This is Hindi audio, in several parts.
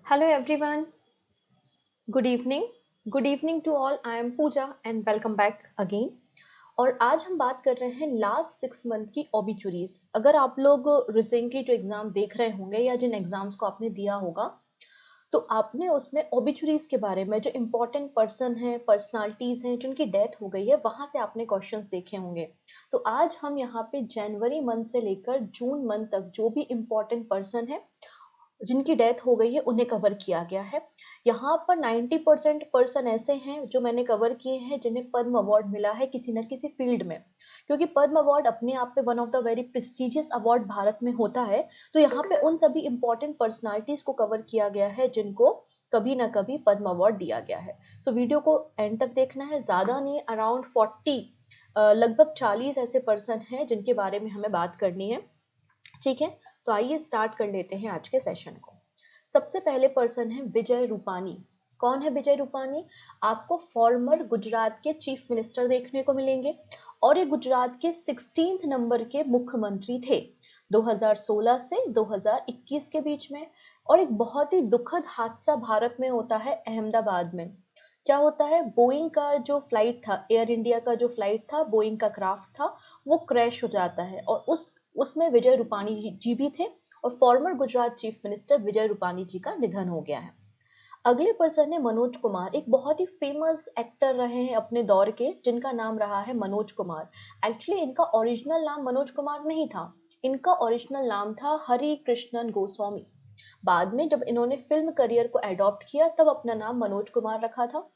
Hello everyone, good evening. Good evening to all. I am Pooja and welcome back again. और आज हम बात कर रहे हैं लास्ट 6 मंथ की ओबिचुरीज। अगर आप लोग रिसेंटली जो एग्जाम देख रहे होंगे या जिन एग्जाम्स को आपने दिया होगा तो आपने उसमें ओबिचुरीज के बारे में जो इम्पोर्टेंट पर्सन है, पर्सनालिटीज हैं जिनकी डेथ हो गई है, वहां से आपने क्वेश्चंस देखे होंगे। तो आज हम यहाँ पे जनवरी मंथ से लेकर जून मंथ तक जो भी इम्पोर्टेंट पर्सन है जिनकी डेथ हो गई है उन्हें कवर किया गया है। यहाँ पर 90% पर्सन ऐसे हैं जो मैंने कवर किए हैं जिन्हें पद्म अवार्ड मिला है किसी न किसी फील्ड में, क्योंकि पद्म अवार्ड अपने आप में one of the very prestigious award Bharat में होता है। तो यहाँ पे उन सभी इंपॉर्टेंट पर्सनालिटीज को कवर किया गया है जिनको कभी ना कभी पद्म अवार्ड दिया गया है। सो वीडियो को एंड तक देखना है, ज्यादा नहीं, अराउंड 40 लगभग 40 ऐसे पर्सन हैं जिनके बारे में हमें बात करनी है। ठीक है, तो आइए स्टार्ट कर लेते हैं आज के सेशन को। सबसे पहले पर्सन है विजय रूपानी। कौन है विजय रूपानी? आपको फॉर्मर गुजरात के चीफ मिनिस्टर देखने को मिलेंगे और ये गुजरात के 16th नंबर के मुख्यमंत्री थे 2016 से 2021 के बीच में। और एक बहुत ही दुखद हादसा भारत में होता है अहमदाबाद में। क्या होता है, बोइंग का जो फ्लाइट था, एयर इंडिया का जो फ्लाइट था, बोइंग का क्राफ्ट था, वो क्रैश हो जाता है और उसमें विजय रूपानी जी भी थे और farmer Gujarat chief minister Vijay Rupani जी का निधन हो गया है। अगले पर्सन है मनोज कुमार। एक बहुत ही फेमस एक्टर रहे हैं अपने दौर के जिनका नाम रहा है मनोज कुमार। एक्चुअली इनका ओरिजिनल नाम मनोज कुमार नहीं था, इनका ओरिजिनल नाम था हरि कृष्णन गोस्वामी। बाद में जब इन्होंने फिल्म करियर को एडॉप्ट किया तब अपना नाम मनोज कुमार रखा था।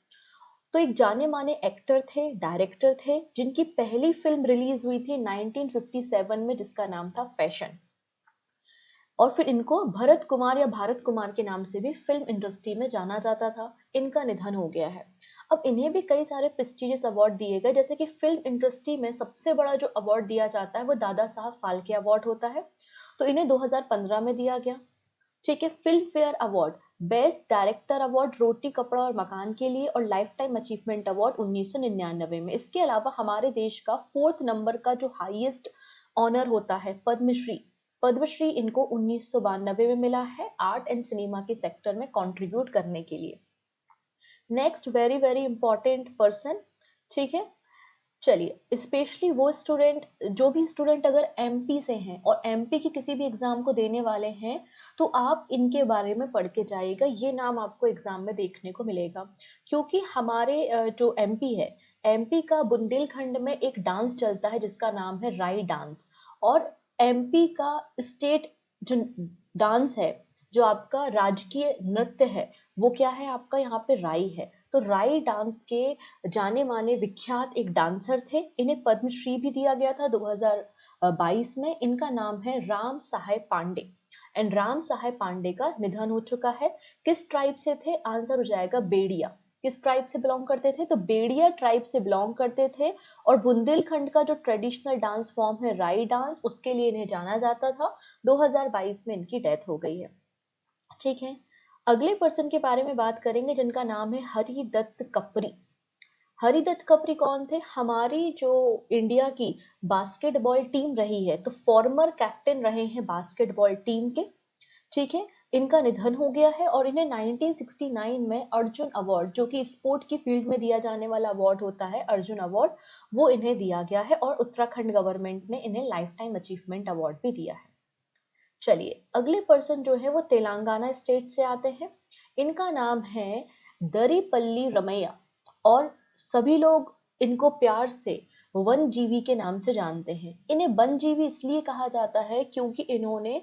तो एक जाने माने एक्टर थे, डायरेक्टर थे, जिनकी पहली फिल्म रिलीज हुई थी 1957 में जिसका नाम था फैशन। और फिर इनको भरत कुमार या भारत कुमार के नाम से भी फिल्म इंडस्ट्री में जाना जाता था। इनका निधन हो गया है। अब इन्हें भी कई सारे प्रेस्टिजियस अवार्ड दिए गए, जैसे कि फिल्म इंडस्ट्री में सबसे बड़ा जो अवार्ड दिया जाता है वो दादा साहब फाल्के अवार्ड होता है, तो इन्हें 2015 में दिया गया। ठीक है, Filmfare award, best director award Roti Kapda Aur मकान के लिए, और लाइफ टाइम अचीवमेंट अवार्ड 1999 में। इसके अलावा हमारे देश का 4th नंबर का जो हाईएस्ट ऑनर होता है पद्मश्री, पद्मश्री इनको 1992 में मिला है आर्ट एंड सिनेमा के सेक्टर में कंट्रीब्यूट करने के लिए। Next very very important person. ठीक है, चलिए, स्पेशली वो स्टूडेंट, जो भी स्टूडेंट अगर एमपी से हैं और एमपी की किसी भी एग्जाम को देने वाले हैं तो आप इनके बारे में पढ़ के जाइएगा। ये नाम आपको एग्जाम में देखने को मिलेगा, क्योंकि हमारे जो एमपी है, एमपी का बुंदेलखंड में एक डांस चलता है जिसका नाम है राई डांस। और एमपी का स्टेट जो डांस है, जो आपका राजकीय नृत्य है, वो क्या है आपका, यहाँ पे राई है। तो राई डांस के जाने माने विख्यात एक डांसर थे, इन्हें पद्मश्री भी दिया गया था 2022 में। इनका नाम है राम सहाय पांडे एंड राम सहाय पांडे का निधन हो चुका है। किस ट्राइब से थे? आंसर हो जाएगा बेड़िया। किस ट्राइब से बिलोंग करते थे? तो बेड़िया ट्राइब से बिलोंग करते थे। और बुंदेलखंड का जो ट्रेडिशनल डांस फॉर्म है राई डांस, उसके लिए इन्हें जाना जाता था। 2022 में इनकी डेथ हो गई है। ठीक है, अगले पर्सन के बारे में बात करेंगे जिनका नाम है हरिदत्त कपरी। हरिदत्त कपरी कौन थे? हमारी जो इंडिया की बास्केटबॉल टीम रही है, तो फॉर्मर कैप्टन रहे हैं बास्केटबॉल टीम के। ठीक है, इनका निधन हो गया है और इन्हें 1969 में अर्जुन अवार्ड, जो कि स्पोर्ट की फील्ड में दिया जाने वाला अवार्ड होता है अर्जुन अवार्ड, वो इन्हें दिया गया है। और उत्तराखंड गवर्नमेंट ने इन्हें लाइफ टाइम अचीवमेंट अवार्ड भी दिया है। चलिए, अगले पर्सन जो है वो तेलंगाना स्टेट से आते हैं। इनका नाम है दरीपल्ली रमैया और सभी लोग इनको प्यार से वन जीवी के नाम से जानते हैं। इन्हें वन जीवी इसलिए कहा जाता है क्योंकि इन्होंने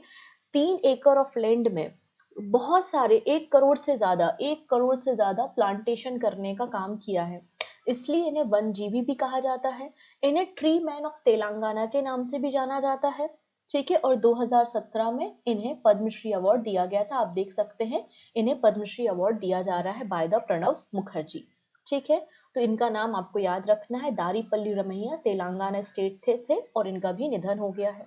3 एकड़ ऑफ लैंड में बहुत सारे 1 करोड़ से ज्यादा प्लांटेशन करने का काम किया है, इसलिए इन्हें वन जीवी भी कहा जाता है। इन्हें ट्री मैन ऑफ तेलंगाना के नाम से भी जाना जाता है। ठीक है, और 2017 में इन्हें पद्मश्री अवार्ड दिया गया था। आप देख सकते हैं इन्हें पद्मश्री अवार्ड दिया जा रहा है बाय द प्रणव मुखर्जी। ठीक है, तो इनका नाम आपको याद रखना है, दारीपल्ली रमैया, तेलंगाना स्टेट थे और इनका भी निधन हो गया है।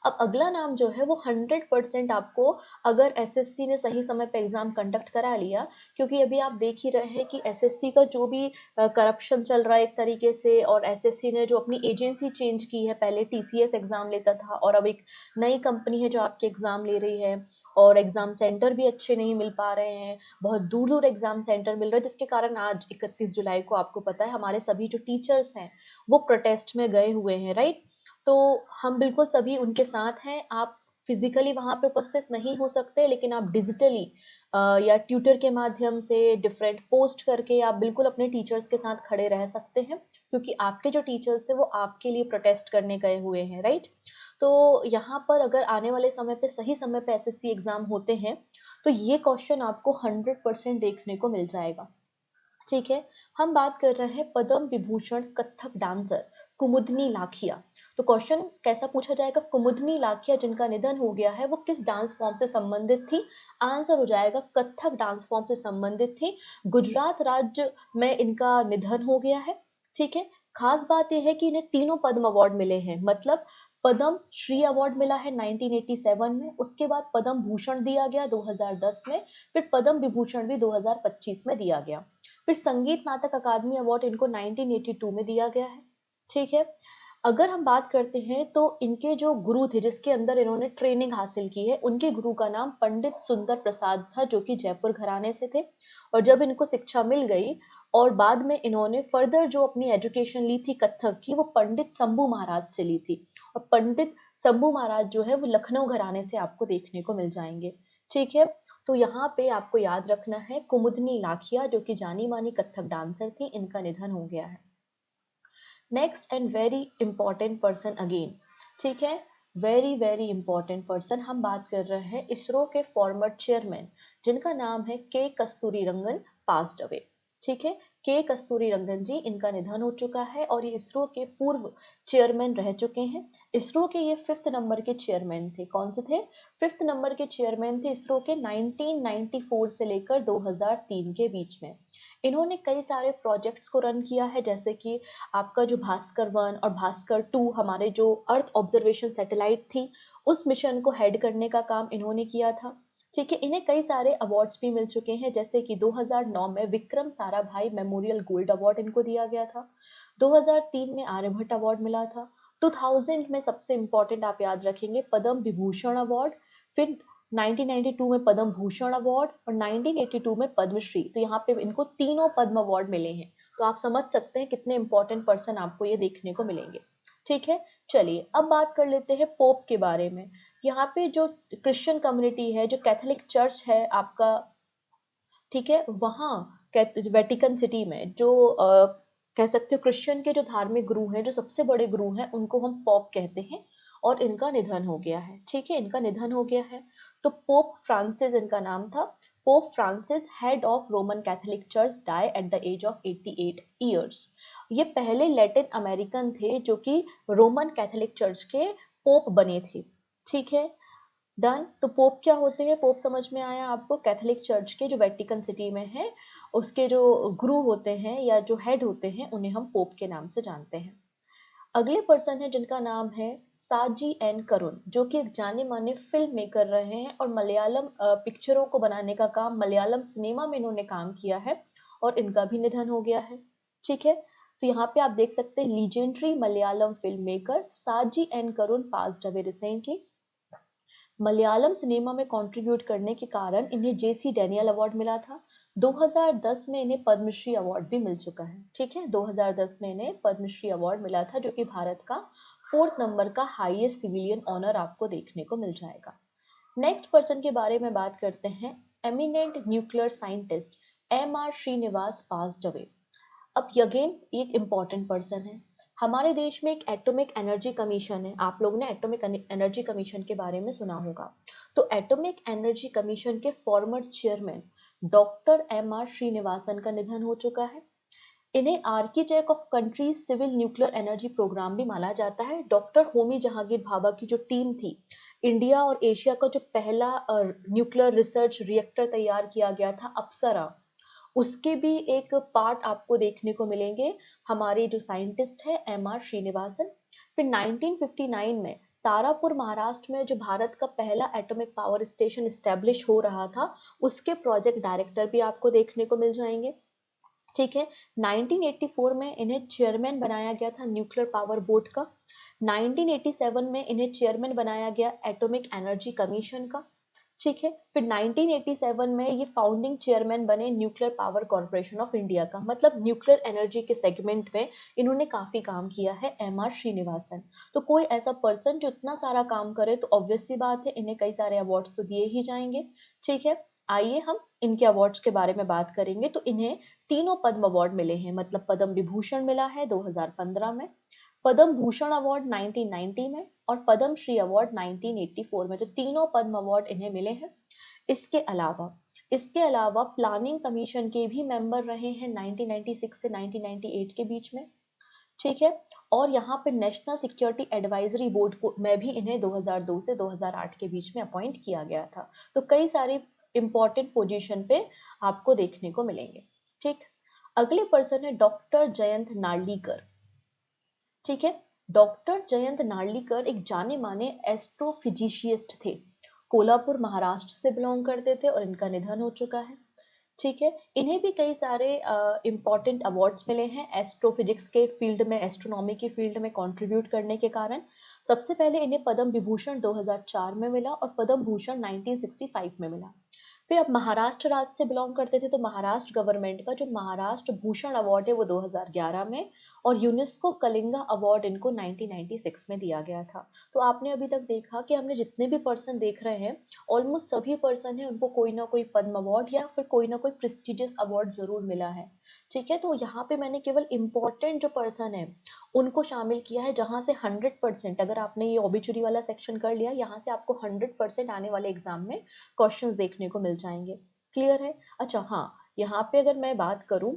अब अगला नाम जो है वो 100% आपको, अगर एसएससी ने सही समय पे एग्जाम कंडक्ट करा लिया, क्योंकि अभी आप देख ही रहे हैं कि एसएससी का जो भी करप्शन चल रहा है एक तरीके से, और एसएससी ने जो अपनी एजेंसी चेंज की है, पहले टीसीएस एग्जाम लेता था और अब एक नई कंपनी है जो आपके एग्जाम ले रही है, और एग्जाम सेंटर भी अच्छे नहीं मिल पा रहे हैं, बहुत दूर दूर एग्जाम सेंटर मिल रहे हैं, जिसके कारण आज 31 जुलाई को आपको पता है हमारे सभी जो टीचर्स हैं वो प्रोटेस्ट में गए हुए हैं, राइट। तो हम बिल्कुल सभी उनके साथ हैं। आप फिजिकली वहाँ पे उपस्थित नहीं हो सकते, लेकिन आप डिजिटली या ट्विटर के माध्यम से डिफरेंट पोस्ट करके आप बिल्कुल अपने टीचर्स के साथ खड़े रह सकते हैं, क्योंकि आपके जो टीचर्स हैं वो आपके लिए प्रोटेस्ट करने गए हुए हैं, राइट। तो यहाँ पर अगर आने वाले समय पे सही समय पे एसएससी एग्जाम होते हैं तो ये क्वेश्चन आपको 100% देखने को मिल जाएगा। ठीक है, हम बात कर रहे हैं पद्म विभूषण कथक डांसर कुमुदनी लाखिया। तो क्वेश्चन कैसा पूछा जाएगा, कुमुदनी लाखिया जिनका निधन हो गया है वो किस डांस फॉर्म से संबंधित थी? आंसर हो जाएगा कथक डांस फॉर्म से संबंधित थी। गुजरात राज्य में इनका निधन हो गया है। ठीक है, खास बात यह है कि इन्हें तीनों पद्म अवार्ड मिले हैं, मतलब पद्म श्री अवार्ड मिला है 1987 में, उसके बाद पद्म भूषण दिया गया 2010 में, फिर पद्म विभूषण भी 2025 में दिया गया, फिर संगीत नाटक अकादमी अवार्ड इनको 1982 में दिया गया है। ठीक है, अगर हम बात करते हैं तो इनके जो गुरु थे जिसके अंदर इन्होंने ट्रेनिंग हासिल की है, उनके गुरु का नाम पंडित सुंदर प्रसाद था, जो कि जयपुर घराने से थे। और जब इनको शिक्षा मिल गई और बाद में इन्होंने फर्दर जो अपनी एजुकेशन ली थी कथक की, वो पंडित शंभू महाराज से ली थी। और पंडित शंभू महाराज जो है वो लखनऊ घराने से आपको देखने को मिल जाएंगे। ठीक है, तो यहाँ पे आपको याद रखना है कुमुदनी लाखिया जो कि जानी मानी कथक डांसर थी, इनका निधन हो गया है। Next and very important person again, ठीक है, वेरी वेरी इंपॉर्टेंट पर्सन, हम बात कर रहे हैं इसरो के फॉर्मर चेयरमैन जिनका नाम है के कस्तूरी रंगन, पास्ड अवे। ठीक है, के कस्तूरी रंगन जी, इनका निधन हो चुका है और ये इसरो के पूर्व चेयरमैन रह चुके हैं। इसरो के ये 5th नंबर के चेयरमैन थे। कौन से थे? 5th नंबर के चेयरमैन थे इसरो के 1994 से लेकर 2003 के बीच में। इन्होंने कई सारे प्रोजेक्ट्स को रन किया है, जैसे कि आपका जो भास्कर 1 और भास्कर 2 हमारे जो अर्थ ऑब्जर्वेशन सैटेलाइट थी, उस मिशन को हेड करने का काम इन्होंने किया था। ठीक है, इन्हें कई सारे अवार्ड्स भी मिल चुके हैं, जैसे कि 2009 में Vikram Sarabhai memorial gold award इनको दिया गया था, 2003 में आर्यभट्ट अवार्ड मिला था, 2000 में सबसे इंपॉर्टेंट आप याद रखेंगे पद्म विभूषण अवार्ड, फिर 1992 में पद्म भूषण अवार्ड और 1982 में पद्मश्री। तो यहाँ पे इनको तीनों पद्म अवार्ड मिले हैं। तो आप समझ सकते हैं कितने इंपॉर्टेंट पर्सन आपको ये देखने को मिलेंगे। ठीक है, चलिए अब बात कर लेते हैं पोप के बारे में। यहाँ पे जो क्रिश्चियन कम्युनिटी है, जो कैथोलिक चर्च है आपका, ठीक है, वहाँ वेटिकन सिटी में जो कह सकते हो क्रिश्चियन के जो धार्मिक गुरु हैं, जो सबसे बड़े गुरु हैं, उनको हम पोप कहते हैं। और इनका निधन हो गया है। ठीक है, इनका निधन हो गया है। तो पोप फ्रांसिस इनका नाम था। Pope Francis, head of Roman Catholic church, die at the age of 88 years. ये पहले लैटिन अमेरिकन थे जो कि रोमन कैथोलिक चर्च के पोप बने थे। ठीक है, डन। तो पोप क्या होते हैं? पोप समझ में आया आपको? कैथोलिक चर्च के जो वेटिकन सिटी में है, उसके जो गुरु होते हैं या जो हेड होते हैं, उन्हें हम पोप के नाम से जानते हैं। अगले पर्सन है जिनका नाम है साजी एन करुण, जो कि एक जाने माने फिल्म मेकर रहे हैं और मलयालम पिक्चरों को बनाने का काम, मलयालम सिनेमा में इन्होंने काम किया है, और इनका भी निधन हो गया है। ठीक है, तो यहाँ पे आप देख सकते हैं legendary Malayalam film maker Shaji N Karun passed away recently. Malayalam cinema में कंट्रीब्यूट करने के कारण इन्हें जेसी डैनियल अवार्ड मिला था। 2010 में इन्हें पद्मश्री अवार्ड भी मिल चुका है। ठीक है, 2010 में इन्हें पद्मश्री अवार्ड मिला था, जो कि भारत का 4th नंबर का हाईएस्ट सिविलियन ऑनर आपको देखने को मिल जाएगा। नेक्स्ट पर्सन के बारे में बात करते हैं, eminent nuclear scientist M R Srinivas passed away. अब अगेन एक इम्पॉर्टेंट पर्सन है। हमारे देश में एक एटॉमिक एनर्जी कमीशन है। आप लोगों ने एटॉमिक एनर्जी कमीशन के बारे में सुना होगा। तो एटॉमिक एनर्जी कमीशन के former chairman doctor M R Srinivasan का निधन हो चुका है। इन्हें architect of country civil nuclear energy programme भी माना जाता है। डॉक्टर होमी जहांगीर भाभा की जो टीम थी, इंडिया और एशिया का जो पहला न्यूक्लियर रिसर्च रिएक्टर तैयार किया गया था, अप्सरा, उसके भी एक पार्ट आपको देखने को मिलेंगे हमारे जो साइंटिस्ट है एम आर श्रीनिवासन। फिर 1959 में तारापुर महाराष्ट्र में जो भारत का पहला एटॉमिक पावर स्टेशन स्टैब्लिश हो रहा था, उसके प्रोजेक्ट डायरेक्टर भी आपको देखने को मिल जाएंगे। ठीक है, 1984 में इन्हें चेयरमैन बनाया गया था न्यूक्लियर पावर बोर्ड का। 1987 में इन्हें चेयरमैन बनाया गया एटॉमिक एनर्जी कमीशन का। ठीक है, फिर 1987 में ये फाउंडिंग चेयरमैन बने nuclear power corporation of India का। मतलब न्यूक्लियर एनर्जी के सेगमेंट में इन्होंने काफी काम किया है, एम आर श्रीनिवासन। तो कोई ऐसा पर्सन जो इतना सारा काम करे तो ऑब्वियस सी बात है इन्हें कई सारे अवार्ड्स तो दिए ही जाएंगे। ठीक है, आइए हम इनके अवार्ड्स के बारे में बात करेंगे। तो इन्हें तीनों पद्म अवार्ड मिले हैं, मतलब पद्म विभूषण मिला है 2015 में, पद्म भूषण अवार्ड 1990 में और पद्म श्री अवार्ड 1984 में। तो तीनों पद्म अवार्ड इन्हें मिले हैं। इसके अलावा प्लानिंग कमीशन के भी मेंबर रहे हैं 1996 से 1998 के बीच में। ठीक है, और यहाँ पे नेशनल सिक्योरिटी एडवाइजरी बोर्ड को में भी इन्हें 2002 से 2008 के बीच में अपॉइंट किया गया था। तो कई सारी इंपॉर्टेंट पोजीशन पे आपको देखने को मिलेंगे। ठीक, अगले पर्सन है डॉक्टर जयंत नार्लिकर। ठीक है, डॉक्टर जयंत नार्लिकर एक जाने माने एस्ट्रोफिजिशियस्ट थे, कोल्हापुर महाराष्ट्र से बिलोंग करते थे और इनका निधन हो चुका है। ठीक है, इन्हें भी कई सारे इंपॉर्टेंट अवार्ड्स मिले हैं एस्ट्रोफिजिक्स के फील्ड में, एस्ट्रोनॉमी के फील्ड में कंट्रीब्यूट करने के कारण। सबसे पहले इन्हें पद्म विभूषण 2004 में मिला और पद्म भूषण 1965 में मिला। फिर अब महाराष्ट्र राज्य से बिलोंग करते थे तो महाराष्ट्र गवर्नमेंट का जो महाराष्ट्र भूषण अवार्ड है वो 2011 में, और यूनेस्को कलिंगा अवार्ड इनको 1996 में दिया गया था। तो आपने अभी तक देखा कि हमने जितने भी पर्सन देख रहे हैं, ऑलमोस्ट सभी पर्सन है उनको कोई ना कोई पद्म अवार्ड या फिर कोई ना कोई प्रेस्टिजियस अवार्ड जरूर मिला है। ठीक है, तो यहाँ पे मैंने केवल इम्पोर्टेंट जो पर्सन है उनको शामिल किया है, जहाँ से 100%, अगर आपने ये ओबिचुरी वाला सेक्शन कर लिया, यहाँ से आपको 100% आने वाले एग्जाम में क्वेश्चंस देखने को मिल जाएंगे। क्लियर है? अच्छा हाँ, यहाँ पे अगर मैं बात करूँ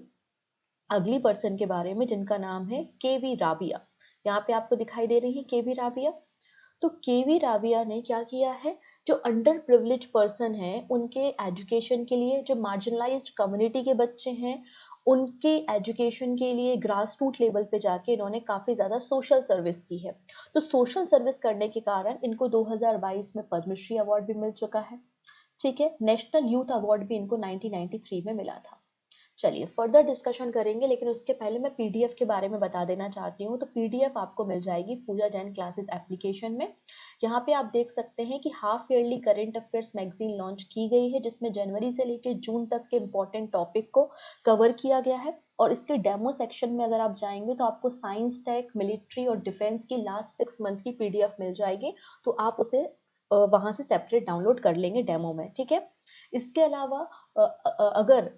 अगली पर्सन के बारे में जिनका नाम है केवी राबिया, यहाँ पे आपको दिखाई दे रही है केवी राबिया। तो केवी राबिया ने क्या किया है, जो अंडर प्रिविलेज पर्सन है उनके एजुकेशन के लिए, जो मार्जिनलाइज्ड कम्युनिटी के बच्चे हैं उनके एजुकेशन के लिए ग्रास रूट लेवल पे जाके इन्होंने काफी ज्यादा सोशल सर्विस की है। तो सोशल सर्विस करने के कारण इनको 2022 में पद्मश्री अवार्ड भी मिल चुका है। ठीक है, नेशनल यूथ अवार्ड भी इनको 1993 में मिला था। चलिए फर्दर डिस्कशन करेंगे, लेकिन उसके पहले मैं पीडीएफ के बारे में बता देना चाहती हूँ। तो पीडीएफ आपको मिल जाएगी पूजा जैन क्लासेस एप्लीकेशन में। यहाँ पे आप देख सकते हैं कि half yearly current affairs magazine launch की गई है, जिसमें जनवरी से लेकर जून तक के इंपॉर्टेंट टॉपिक को कवर किया गया है। और इसके डेमो सेक्शन में अगर आप जाएंगे तो आपको साइंस, टेक, मिलिट्री और डिफेंस की लास्ट 6 मंथ की पीडीएफ मिल जाएगी। तो आप उसे वहां से सेपरेट डाउनलोड कर लेंगे डेमो में। ठीक है, इसके अलावा अगर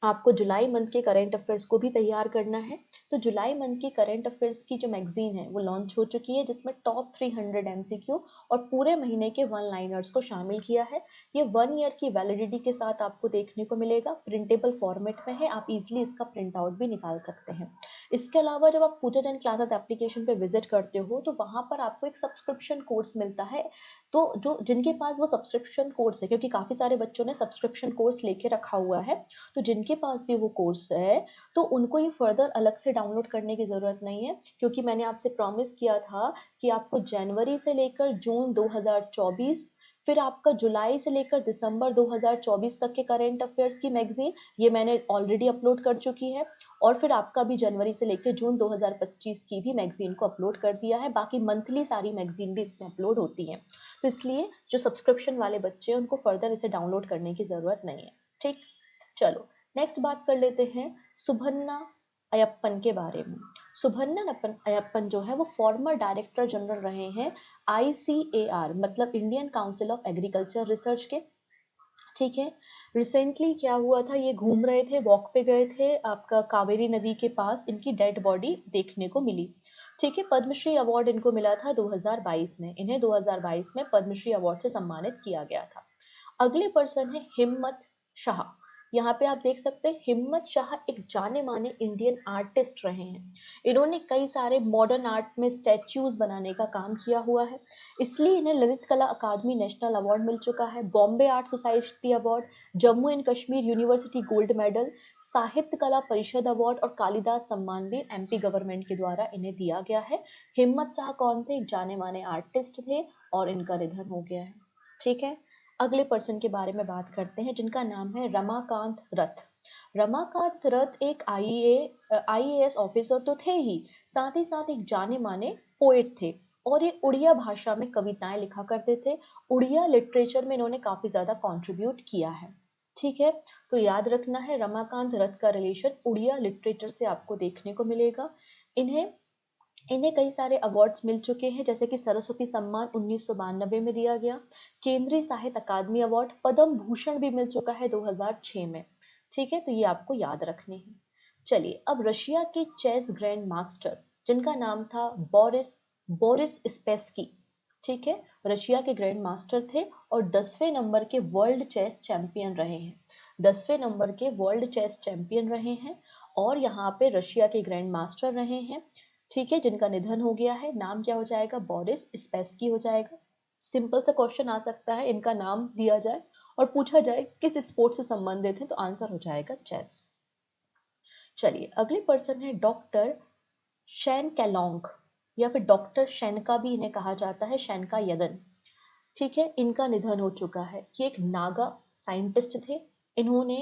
आपको जुलाई मंथ के करंट अफेयर्स को भी तैयार करना है, तो जुलाई मंथ की करंट अफेयर्स की जो मैगजीन है वो लॉन्च हो चुकी है, जिसमें टॉप 300 एमसीक्यू और पूरे महीने के वन लाइनर्स को शामिल किया है। ये 1 ईयर की वैलिडिटी के साथ आपको देखने को मिलेगा, प्रिंटेबल फॉर्मेट में है, आप इजिली इसका प्रिंट आउट भी निकाल सकते हैं। इसके अलावा जब आप पूजा जैन क्लासेस एप्लीकेशन पे विजिट करते हो तो वहां पर आपको एक सब्सक्रिप्शन कोर्स मिलता है। तो जो जिनके पास वो सब्सक्रिप्शन कोर्स है, क्योंकि काफी सारे बच्चों ने सब्सक्रिप्शन कोर्स लेके रखा हुआ है, तो जिनके पास भी वो कोर्स है तो उनको ये फर्दर अलग से डाउनलोड करने की ज़रूरत नहीं है, क्योंकि मैंने आपसे प्रॉमिस किया था कि आपको जनवरी से लेकर जून 2024, फिर आपका जुलाई से लेकर दिसंबर 2024 तक के करंट अफेयर्स की मैगजीन ये मैंने ऑलरेडी अपलोड कर चुकी है, और फिर आपका भी जनवरी से लेकर जून 2025 की भी मैगजीन को अपलोड कर दिया है। बाकी मंथली सारी मैगजीन भी इसमें अपलोड होती हैं, तो इसलिए जो सब्सक्रिप्शन वाले बच्चे हैं उनको फर्दर इसे डाउनलोड करने की ज़रूरत नहीं है। ठीक, चलो नेक्स्ट बात कर लेते हैं सुभन्ना अयप्पन के बारे में। सुभन्ना अयप्पन जो है वो फॉर्मर डायरेक्टर जनरल रहे हैं ICAR, मतलब Indian council of agriculture research के। ठीक है, रिसेंटली क्या हुआ था, ये घूम रहे थे, वॉक पे गए थे आपका कावेरी नदी के पास, इनकी डेड बॉडी देखने को मिली। ठीक है, पद्मश्री अवार्ड इनको मिला था 2022 में, इन्हें 2022 में पद्मश्री अवार्ड से सम्मानित किया गया था। अगले पर्सन है हिम्मत शाह। यहाँ पे आप देख सकते हैं हिम्मत शाह एक जाने माने इंडियन आर्टिस्ट रहे हैं। इन्होंने कई सारे मॉडर्न आर्ट में स्टैच्यूज बनाने का काम किया हुआ है, इसलिए इन्हें ललित कला अकादमी नेशनल अवार्ड मिल चुका है, Bombay art society award, Jammu and Kashmir university gold medal, साहित्य कला परिषद अवार्ड और कालिदास सम्मान भी एमपी गवर्नमेंट के द्वारा इन्हें दिया गया है। हिम्मत शाह कौन थे? एक जाने माने आर्टिस्ट थे और इनका निधन हो गया है। ठीक है, अगले पर्सन के बारे में बात करते हैं जिनका नाम है रमाकांत रथ। रमाकांत रथ एक आईएएस ऑफिसर तो थे ही, साथ ही साथ एक जाने माने पोएट थे और ये उड़िया भाषा में कविताएं लिखा करते थे। उड़िया लिटरेचर में इन्होंने काफी ज्यादा कंट्रीब्यूट किया है। ठीक है, तो याद रखना है रमाकांत रथ का रिलेशन उड़िया लिटरेचर से आपको देखने को मिलेगा। इन्हें इन्हें कई सारे अवार्ड्स मिल चुके हैं, जैसे कि सरस्वती सम्मान 1992 में दिया गया, केंद्रीय साहित्य अकादमी अवार्ड, पद्म भूषण भी मिल चुका है 2006 में। ठीक है, तो ये आपको याद रखने हैं। चलिए, अब रशिया के चेस ग्रैंड मास्टर जिनका नाम था बोरिस बोरिस स्पेस्की। ठीक है, रशिया के ग्रैंड मास्टर थे और 10वें नंबर के वर्ल्ड चेस चैंपियन रहे हैं। 10वें नंबर के वर्ल्ड चेस चैंपियन रहे हैं और यहाँ पे रशिया के ग्रैंड मास्टर रहे हैं। ठीक है, जिनका निधन हो गया है। नाम क्या हो जाएगा? बोरिस स्पेस्की हो जाएगा। सिंपल सा क्वेश्चन आ सकता है, इनका नाम दिया जाए और पूछा जाए किस स्पोर्ट से संबंधित है, तो आंसर हो जाएगा चेस। चलिए, अगले पर्सन है डॉक्टर शैन कैलोंग या फिर डॉक्टर शैनका भी इन्हें कहा जाता है, शैनका यदन। ठीक है, इनका निधन हो चुका है। ये एक नागा साइंटिस्ट थे। इन्होंने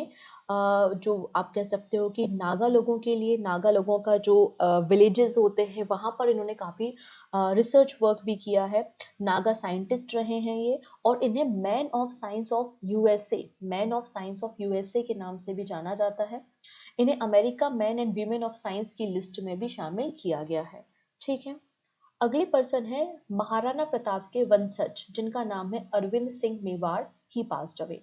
जो आप कह सकते हो कि नागा लोगों के लिए, नागा लोगों का जो विलेजेस होते हैं वहाँ पर इन्होंने काफ़ी रिसर्च वर्क भी किया है। नागा साइंटिस्ट रहे हैं ये, और इन्हें man of science of USA, man of science of USA के नाम से भी जाना जाता है। इन्हें America man and women of science की लिस्ट में भी शामिल किया गया है। ठीक है, अगली पर्सन है महाराणा प्रताप के वंशज जिनका नाम है अरविंद सिंह मेवाड़। ही पास्ड अवे।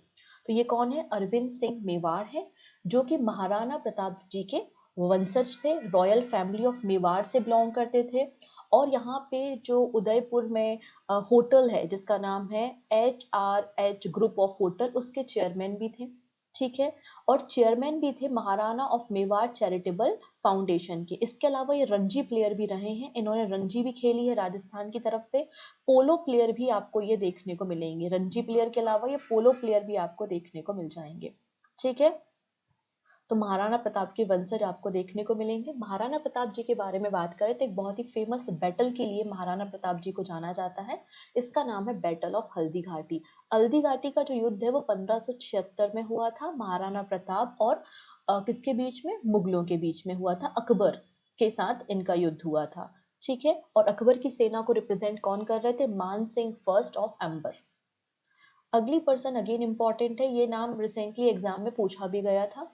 तो ये कौन है? अरविंद सिंह मेवाड़ है, जो कि महाराणा प्रताप जी के वंशज थे, रॉयल फैमिली ऑफ मेवाड़ से बिलोंग करते थे। और यहाँ पे जो उदयपुर में होटल है जिसका नाम है HRH ग्रुप ऑफ होटल, उसके चेयरमैन भी थे। ठीक है, और चेयरमैन भी थे Maharana of Mewar charitable foundation के। इसके अलावा ये रणजी प्लेयर भी रहे हैं, इन्होंने रणजी भी खेली है राजस्थान की तरफ से। पोलो प्लेयर भी आपको ये देखने को मिलेंगे, रणजी प्लेयर के अलावा ये पोलो प्लेयर भी आपको देखने को मिल जाएंगे। ठीक है, तो महाराणा प्रताप के वंशज आपको देखने को मिलेंगे। महाराणा प्रताप जी के बारे में बात करें तो एक बहुत ही फेमस बैटल के लिए महाराणा प्रताप जी को जाना जाता है। इसका नाम है बैटल ऑफ हल्दी घाटी। हल्दी घाटी का जो युद्ध है वो 1576 में हुआ था, महाराणा प्रताप और किसके बीच में? मुगलों के बीच में हुआ था, अकबर के साथ इनका युद्ध हुआ था। ठीक है, और अकबर की सेना को रिप्रेजेंट कौन कर रहे थे? मान सिंह फर्स्ट ऑफ अंबर। अगली पर्सन अगेन इंपॉर्टेंट है, ये नाम रिसेंटली एग्जाम में पूछा भी गया था।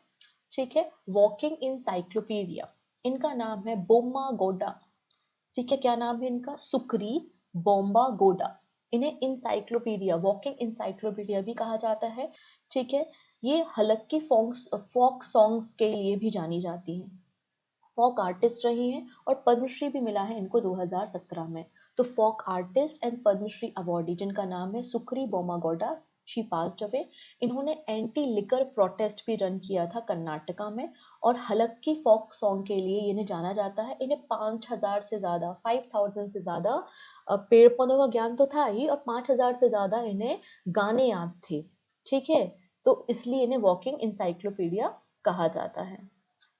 ठीक है, वॉकिंग इंसाइक्लोपीडिया, इनका नाम है बोम्मा गोडा। ठीक है, क्या नाम है इनका? सुक्री बोम्बा गोडा। इन्हें इंसाइक्लोपीडिया, वॉकिंग इंसाइक्लोपीडिया भी कहा जाता है। ठीक है, ये हलक्की फोक सॉन्ग्स के लिए भी जानी जाती हैं, फोक आर्टिस्ट रही हैं और पद्मश्री भी मिला है इनको 2017 में। तो folk artist and Padmashri awardee जिनका नाम है Sukri Bommagowda, she passed away. इन्होंने एंटी लिकर प्रोटेस्ट भी रन किया था कर्नाटका में, और हलक्की फोक सॉन्ग के लिए इन्हें जाना जाता है। इन्हें 5000 से ज़्यादा, 5000 से ज़्यादा पेड़ पौधों का ज्ञान तो था ही, और 5000 से ज़्यादा इन्हें गाने याद थे। ठीक है, तो इसलिए इन्हें वॉकिंग इंसाइक्लोपीडिया कहा जाता है।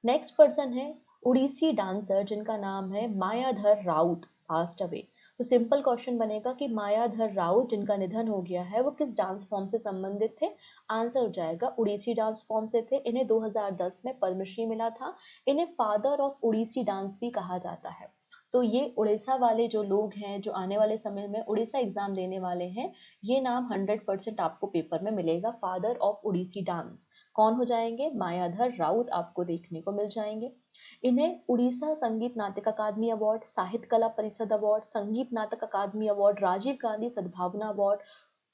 नेक्स्ट पर्सन है उड़ीसी डांसर जिनका नाम है मायाधर राउत, पास्ट अवे। तो सिंपल क्वेश्चन बनेगा कि मायाधर राउत जिनका निधन हो गया है वो किस डांस फॉर्म से संबंधित थे? आंसर हो जाएगा उड़ीसी डांस फॉर्म से थे। इन्हें 2010 में पद्मश्री मिला था। इन्हें फादर ऑफ उड़ीसी डांस भी कहा जाता है। तो ये उड़ीसा वाले जो लोग हैं जो आने वाले समय में उड़ीसा एग्जाम देने वाले हैं, ये नाम 100% आपको पेपर में मिलेगा, फादर ऑफ उड़ीसी डांस। कौन हो जाएंगे? मायाधर राउत आपको देखने को मिल जाएंगे। इन्हें उड़ीसा संगीत नाटक अकादमी अवार्ड, साहित्य कला परिषद अवार्ड, संगीत नाटक अकादमी अवार्ड, राजीव गांधी सद्भावना अवार्ड,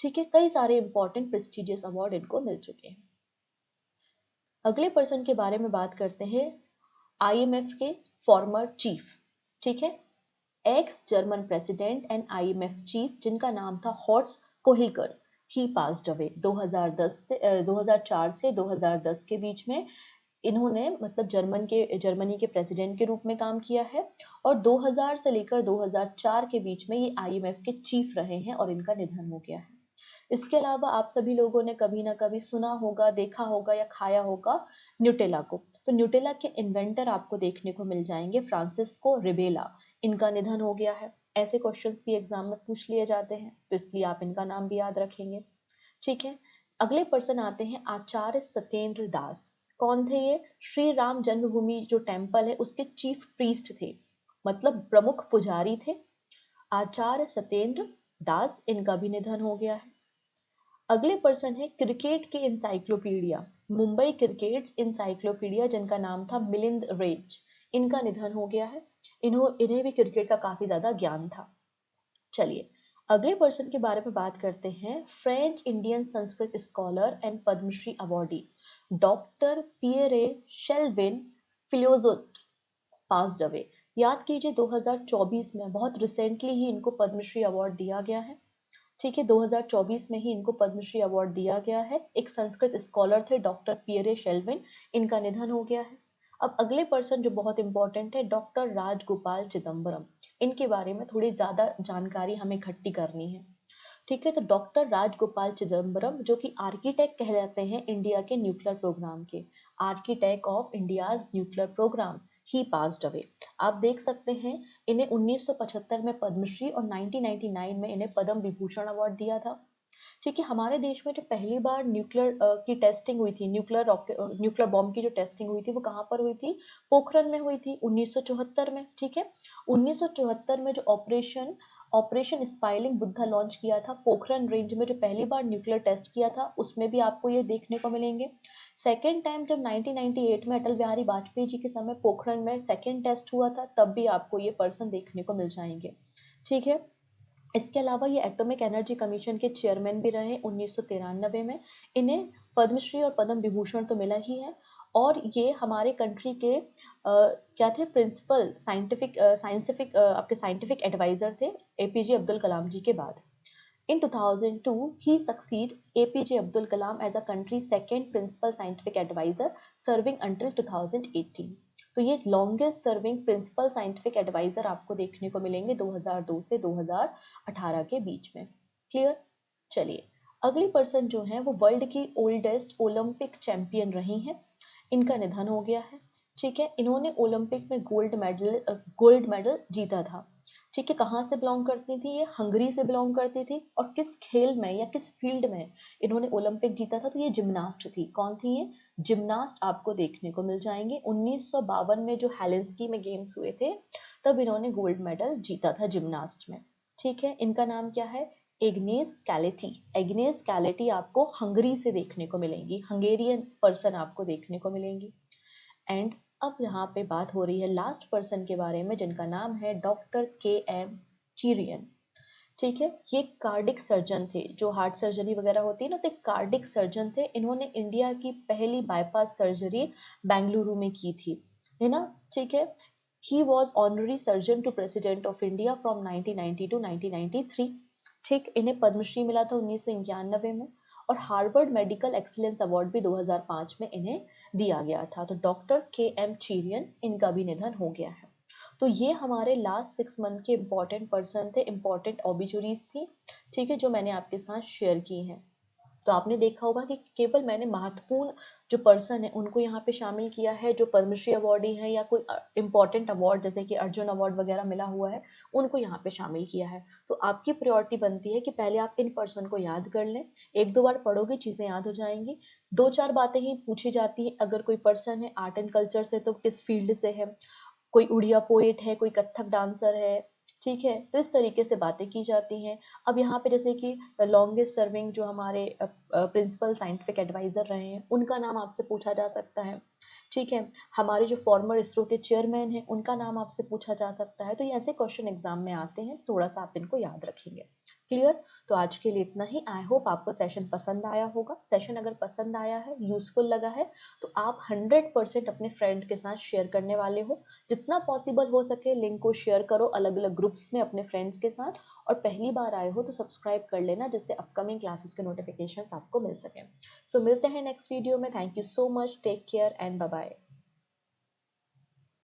ठीक है, कई सारे इंपॉर्टेंट प्रेस्टिजियस अवार्ड इनको मिल चुके हैं। अगले पर्सन के बारे में बात करते हैं, आईएमएफ के फॉर्मर चीफ। ठीक है, x German president and IMF chief जिनका नाम था हॉर्स्ट कोहिलकर। ही पास्ड अवे 2004 से 2010 के बीच में इन्होंने मतलब जर्मनी के प्रेसिडेंट के रूप में काम किया है और 2000 से लेकर 2004 के बीच में ये आईएमएफ के चीफ रहे हैं और इनका निधन हो गया है। इसके अलावा आप सभी लोगों ने कभी ना कभी सुना होगा, देखा होगा या खाया होगा न्यूटेला को। तो न्यूटेला के इन्वेंटर आपको देखने को मिल जाएंगे फ्रांसिस्को रिबेला। इनका निधन हो गया है। ऐसे क्वेश्चंस भी एग्जाम में पूछ लिए जाते हैं, तो इसलिए आप इनका नाम भी याद रखेंगे। ठीक है, अगले पर्सन आते हैं आचार्य सत्येंद्र दास। कौन थे ये? श्री राम जन्मभूमि जो टेम्पल है उसके चीफ प्रीस्ट थे, मतलब प्रमुख पुजारी थे। आचार्य सत्येंद्र दास, इनका भी निधन हो गया है। अगले पर्सन है क्रिकेट के इंसाइक्लोपीडिया, मुंबई क्रिकेट्स इंसाइक्लोपीडिया, जिनका नाम था मिलिंद रेज। इनका निधन हो गया है। इन्हें भी क्रिकेट का काफी ज्यादा ज्ञान था। चलिए अगले पर्सन के बारे में बात करते हैं। French Indian Sanskrit scholar and Padmashri awardee doctor Pierre Sylvain Filliozat passed away. याद कीजिए 2024 में, बहुत रिसेंटली ही इनको पद्मश्री अवार्ड दिया गया है। ठीक है, 2024 में ही इनको पद्मश्री अवार्ड दिया गया है। एक संस्कृत स्कॉलर थे डॉक्टर पियरे शेल्विन, इनका निधन हो गया है। अब अगले पर्सन जो बहुत इंपॉर्टेंट है, डॉक्टर राजगोपाल चिदम्बरम। इनके बारे में थोड़ी ज्यादा जानकारी हमें इकट्ठी करनी है। ठीक है, तो डॉक्टर राजगोपाल चिदम्बरम जो कि आर्किटेक्ट कहलाते हैं इंडिया के न्यूक्लियर प्रोग्राम के, architect of India's nuclear programme, he passed away. आप देख सकते हैं इन्हें 1975 में पद्मश्री और 1999 में इन्हें पद्म विभूषण अवार्ड दिया था। ठीक है, हमारे देश में जो पहली बार न्यूक्लियर की टेस्टिंग हुई थी, न्यूक्लियर बॉम्ब की जो टेस्टिंग हुई थी, वो कहाँ पर हुई थी? पोखरण में हुई थी 1974 में। ठीक है, 1974 में जो operation operation spoiling Buddha launch किया था पोखरण रेंज में, जो पहली बार न्यूक्लियर टेस्ट किया था, उसमें भी आपको ये देखने को मिलेंगे। सेकेंड टाइम जब 1998 में अटल बिहारी वाजपेयी जी के समय पोखरण में सेकेंड टेस्ट हुआ था, तब भी आपको ये पर्सन देखने को मिल जाएंगे। ठीक है, इसके अलावा ये एटॉमिक एनर्जी कमीशन के चेयरमैन भी रहे 1993 में। इन्हें पद्मश्री और पद्म विभूषण तो मिला ही है, और ये हमारे कंट्री के क्या थे? प्रिंसिपल साइंटिफिक आपके साइंटिफिक एडवाइजर थे एपीजे अब्दुल कलाम जी के बाद। In 2002, he succeed APJ Abdul Kalam as a country's second principal scientific advisor, serving until 2018. तो ये longest serving principal scientific adviser आपको देखने को मिलेंगे 2002 से 2018 के बीच में। क्लियर? चलिए अगली पर्सन जो है वो वर्ल्ड की ओल्डेस्ट ओलंपिक चैंपियन रही हैं। इनका निधन हो गया है। ठीक है, इन्होंने ओलंपिक में गोल्ड मेडल जीता था। ठीक है, कहाँ से बिलोंग करती थी? ये हंगरी से बिलोंग करती थी। और किस खेल में या किस फील्ड में इन्होंने ओलंपिक जीता था? तो ये जिम्नास्ट थी। कौन थी ये? जिम्नास्ट आपको देखने को मिल जाएंगे। 1952 में जो हेलेंस्की में गेम्स हुए थे, तब इन्होंने गोल्ड मेडल जीता था जिम्नास्ट में। ठीक है, इनका नाम क्या है? एग्नेस कैलेटी। एग्नेस कैलेटी आपको हंगरी से देखने को मिलेंगी, हंगेरियन पर्सन आपको देखने को मिलेंगी। एंड अब यहाँ पे बात हो रही है लास्ट पर्सन के बारे में, जिनका नाम है डॉक्टर के.एम. चीरियन। ठीक है, ये कार्डिक सर्जन थे। जो हार्ट सर्जरी वगैरह होती है ना, तो कार्डिक सर्जन थे। इन्होंने इंडिया की पहली बाईपास सर्जरी बेंगलुरु में की थी, है ना? ठीक है, he was honorary surgeon to president of India from 1990 to 1993। ठीक, इन्हें पद्मश्री मिला था 1991 में, और हार्वर्ड मेडिकल एक्सीलेंस अवार्ड भी 2005 में इन्हें दिया गया था। तो डॉक्टर के.एम. चीरियन, इनका भी निधन हो गया है। तो ये हमारे लास्ट 6 मंथ के इम्पॉर्टेंट पर्सन थे, इम्पॉर्टेंट ऑबिचुरीज थी। ठीक है, जो मैंने आपके साथ शेयर की हैं। तो आपने देखा होगा कि केवल मैंने महत्वपूर्ण जो पर्सन है उनको यहाँ पे शामिल किया है, जो पद्मश्री अवार्डी है या कोई इम्पॉर्टेंट अवार्ड जैसे कि अर्जुन अवार्ड वगैरह मिला हुआ है, उनको यहाँ पे शामिल किया है। तो आपकी प्रायोरिटी बनती है कि पहले आप इन पर्सन को याद कर लें। एक दो बार पढ़ोगे चीज़ें याद हो जाएंगी। दो चार बातें ही पूछी जाती है। अगर कोई पर्सन है आर्ट एंड कल्चर से, तो किस फील्ड से है, कोई उड़िया पोएट है, कोई कथक डांसर है। ठीक है, तो इस तरीके से बातें की जाती हैं। अब यहाँ पे जैसे कि लॉन्गेस्ट सर्विंग जो हमारे प्रिंसिपल साइंटिफिक एडवाइजर रहे हैं, उनका नाम आपसे पूछा जा सकता है। ठीक है, हमारे जो फॉर्मर इसरो के चेयरमैन हैं, उनका नाम आपसे पूछा जा सकता है। तो ये ऐसे क्वेश्चन एग्जाम में आते हैं, थोड़ा सा आप इनको याद रखेंगे। क्लियर? तो आज के लिए इतना ही। आई होप आपको सेशन पसंद आया होगा। सेशन अगर पसंद आया है, यूजफुल लगा है, तो आप 100% अपने फ्रेंड के साथ शेयर करने वाले हो। जितना पॉसिबल हो सके लिंक को शेयर करो अलग अलग ग्रुप्स में अपने फ्रेंड्स के साथ। और पहली बार आए हो तो सब्सक्राइब कर लेना, जिससे अपकमिंग क्लासेस के नोटिफिकेशंस आपको मिल सकें। सो मिलते हैं नेक्स्ट वीडियो में। Thank you so much, take care and bye bye.